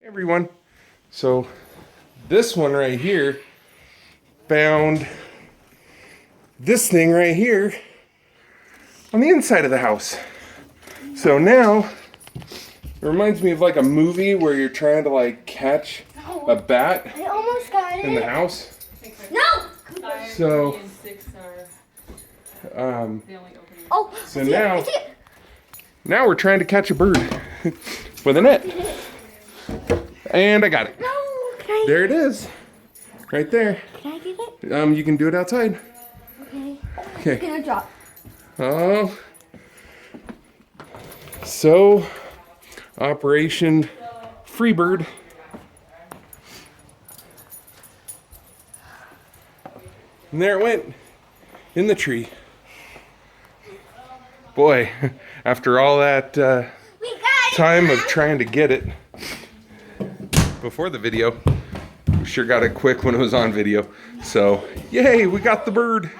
Everyone, so this one right here found this thing right here on the inside of the house. So now it reminds me of like a movie where you're trying to like catch a bat I almost got in the house. No! So so now we're trying to catch a bird with a net. And I got it. No, can I? There it is. Right there. Can I get it? You can do it outside. Okay. Okay. It's gonna drop. Oh. So, Operation Freebird. And there it went. In the tree. Boy, after all that We got it. time of trying to get it before the video, we sure got it quick when it was on video. So, yay, we got the bird.